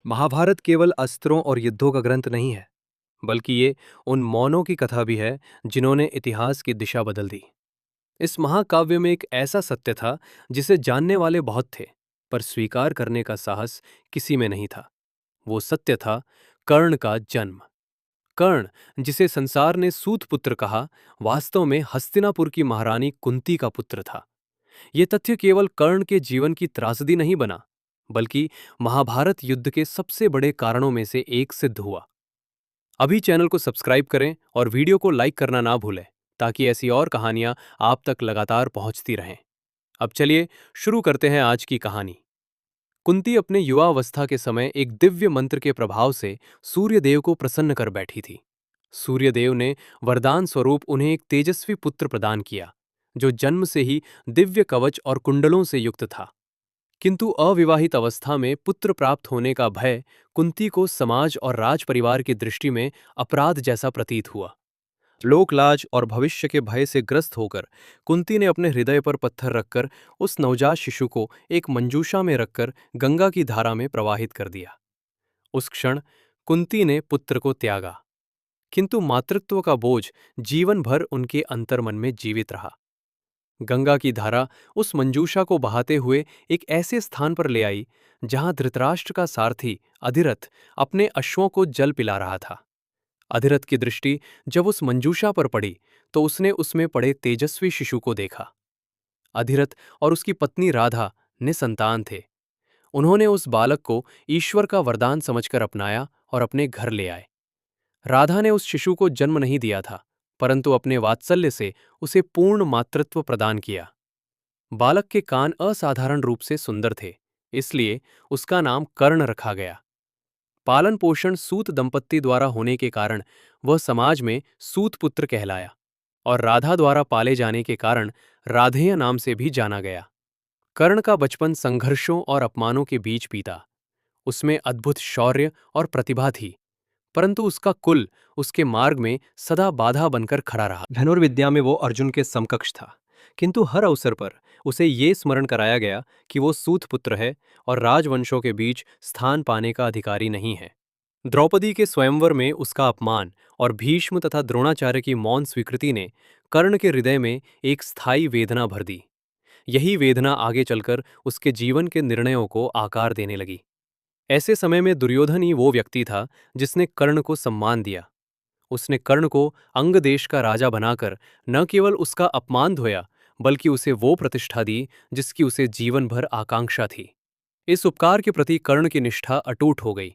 महाभारत केवल अस्त्रों और युद्धों का ग्रंथ नहीं है, बल्कि ये उन मौनों की कथा भी है जिन्होंने इतिहास की दिशा बदल दी। इस महाकाव्य में एक ऐसा सत्य था जिसे जानने वाले बहुत थे, पर स्वीकार करने का साहस किसी में नहीं था। वो सत्य था कर्ण का जन्म। कर्ण, जिसे संसार ने सूत पुत्र कहा, वास्तव में हस्तिनापुर की महारानी कुंती का पुत्र था। ये तथ्य केवल कर्ण के जीवन की त्रासदी नहीं बना, बल्कि महाभारत युद्ध के सबसे बड़े कारणों में से एक सिद्ध हुआ। अभी चैनल को सब्सक्राइब करें और वीडियो को लाइक करना ना भूलें, ताकि ऐसी और कहानियां आप तक लगातार पहुंचती रहें। अब चलिए शुरू करते हैं आज की कहानी। कुंती अपने युवावस्था के समय एक दिव्य मंत्र के प्रभाव से सूर्यदेव को प्रसन्न कर बैठी थी। सूर्यदेव ने वरदान स्वरूप उन्हें एक तेजस्वी पुत्र प्रदान किया, जो जन्म से ही दिव्य कवच और कुंडलों से युक्त था। किंतु अविवाहित अवस्था में पुत्र प्राप्त होने का भय कुंती को समाज और राज परिवार की दृष्टि में अपराध जैसा प्रतीत हुआ। लोकलाज और भविष्य के भय से ग्रस्त होकर कुंती ने अपने हृदय पर पत्थर रखकर उस नवजात शिशु को एक मंजूषा में रखकर गंगा की धारा में प्रवाहित कर दिया। उस क्षण कुंती ने पुत्र को त्यागा, किंतु मातृत्व का बोझ जीवन भर उनके अंतर्मन में जीवित रहा। गंगा की धारा उस मंजूषा को बहाते हुए एक ऐसे स्थान पर ले आई जहां धृतराष्ट्र का सारथी अधिरथ अपने अश्वों को जल पिला रहा था। अधिरथ की दृष्टि जब उस मंजूषा पर पड़ी तो उसने उसमें पड़े तेजस्वी शिशु को देखा। अधिरथ और उसकी पत्नी राधा निसंतान थे। उन्होंने उस बालक को ईश्वर का वरदान समझकर अपनाया और अपने घर ले आए। राधा ने उस शिशु को जन्म नहीं दिया था, परंतु अपने वात्सल्य से उसे पूर्ण मातृत्व प्रदान किया। बालक के कान असाधारण रूप से सुंदर थे, इसलिए उसका नाम कर्ण रखा गया। पालन पोषण सूत दंपत्ति द्वारा होने के कारण वह समाज में सूत पुत्र कहलाया और राधा द्वारा पाले जाने के कारण राधेय नाम से भी जाना गया। कर्ण का बचपन संघर्षों और अपमानों के बीच बीता। उसमें अद्भुत शौर्य और प्रतिभा थी, परंतु उसका कुल उसके मार्ग में सदा बाधा बनकर खड़ा रहा। धनुर्विद्या में वो अर्जुन के समकक्ष था, किंतु हर अवसर पर उसे ये स्मरण कराया गया कि वो सूत पुत्र है और राजवंशों के बीच स्थान पाने का अधिकारी नहीं है। द्रौपदी के स्वयंवर में उसका अपमान और भीष्म तथा द्रोणाचार्य की मौन स्वीकृति ने कर्ण के हृदय में एक स्थायी वेदना भर दी। यही वेदना आगे चलकर उसके जीवन के निर्णयों को आकार देने लगी। ऐसे समय में दुर्योधन ही वो व्यक्ति था जिसने कर्ण को सम्मान दिया। उसने कर्ण को अंग देश का राजा बनाकर न केवल उसका अपमान धोया, बल्कि उसे वो प्रतिष्ठा दी जिसकी उसे जीवन भर आकांक्षा थी। इस उपकार के प्रति कर्ण की निष्ठा अटूट हो गई।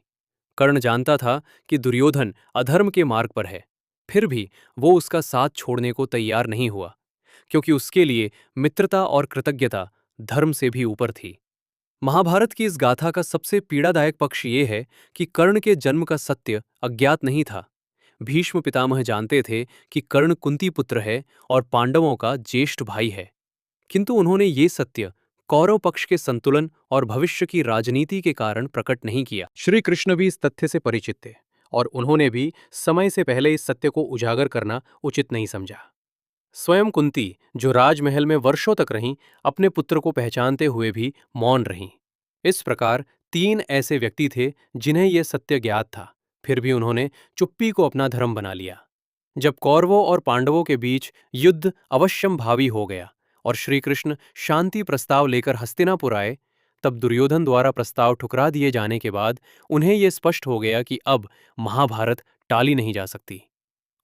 कर्ण जानता था कि दुर्योधन अधर्म के मार्ग पर है, फिर भी वो उसका साथ छोड़ने को तैयार नहीं हुआ, क्योंकि उसके लिए मित्रता और कृतज्ञता धर्म से भी ऊपर थी। महाभारत की इस गाथा का सबसे पीड़ादायक पक्ष ये है कि कर्ण के जन्म का सत्य अज्ञात नहीं था। भीष्म पितामह जानते थे कि कर्ण कुंती पुत्र है और पांडवों का ज्येष्ठ भाई है, किंतु उन्होंने ये सत्य कौरव पक्ष के संतुलन और भविष्य की राजनीति के कारण प्रकट नहीं किया। श्री कृष्ण भी इस तथ्य से परिचित थे और उन्होंने भी समय से पहले इस सत्य को उजागर करना उचित नहीं समझा। स्वयं कुंती, जो राजमहल में वर्षों तक रहीं, अपने पुत्र को पहचानते हुए भी मौन रहीं। इस प्रकार तीन ऐसे व्यक्ति थे जिन्हें यह सत्य ज्ञात था, फिर भी उन्होंने चुप्पी को अपना धर्म बना लिया। जब कौरवों और पांडवों के बीच युद्ध अवश्यंभावी हो गया और श्री कृष्ण शांति प्रस्ताव लेकर हस्तिनापुर आए, तब दुर्योधन द्वारा प्रस्ताव ठुकरा दिए जाने के बाद उन्हें यह स्पष्ट हो गया कि अब महाभारत टाली नहीं जा सकती।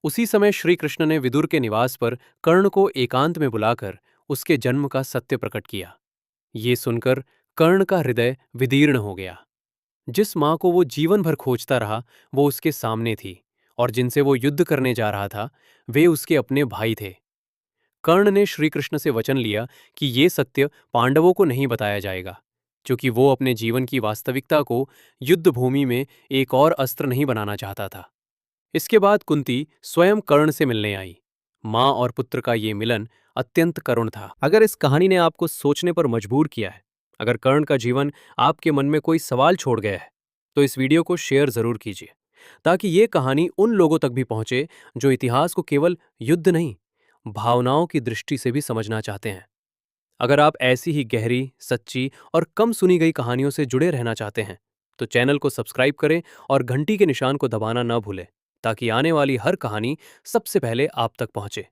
उसी समय श्री कृष्ण ने विदुर के निवास पर कर्ण को एकांत में बुलाकर उसके जन्म का सत्य प्रकट किया। ये सुनकर कर्ण का हृदय विदीर्ण हो गया। जिस मां को वो जीवन भर खोजता रहा, वो उसके सामने थी, और जिनसे वो युद्ध करने जा रहा था, वे उसके अपने भाई थे। कर्ण ने श्री कृष्ण से वचन लिया कि ये सत्य पांडवों को नहीं बताया जाएगा, क्योंकि वो अपने जीवन की वास्तविकता को युद्ध भूमि में एक और अस्त्र नहीं बनाना चाहता था। इसके बाद कुंती स्वयं कर्ण से मिलने आई। मां और पुत्र का ये मिलन अत्यंत करुण था। अगर इस कहानी ने आपको सोचने पर मजबूर किया है, अगर कर्ण का जीवन आपके मन में कोई सवाल छोड़ गया है, तो इस वीडियो को शेयर जरूर कीजिए, ताकि ये कहानी उन लोगों तक भी पहुंचे जो इतिहास को केवल युद्ध नहीं, भावनाओं की दृष्टि से भी समझना चाहते हैं। अगर आप ऐसी ही गहरी, सच्ची और कम सुनी गई कहानियों से जुड़े रहना चाहते हैं, तो चैनल को सब्सक्राइब करें और घंटी के निशान को दबाना ना भूलें, ताकि आने वाली हर कहानी सबसे पहले आप तक पहुंचे।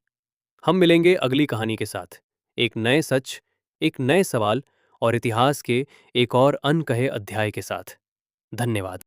हम मिलेंगे अगली कहानी के साथ, एक नए सच, एक नए सवाल और इतिहास के एक और अनकहे अध्याय के साथ। धन्यवाद।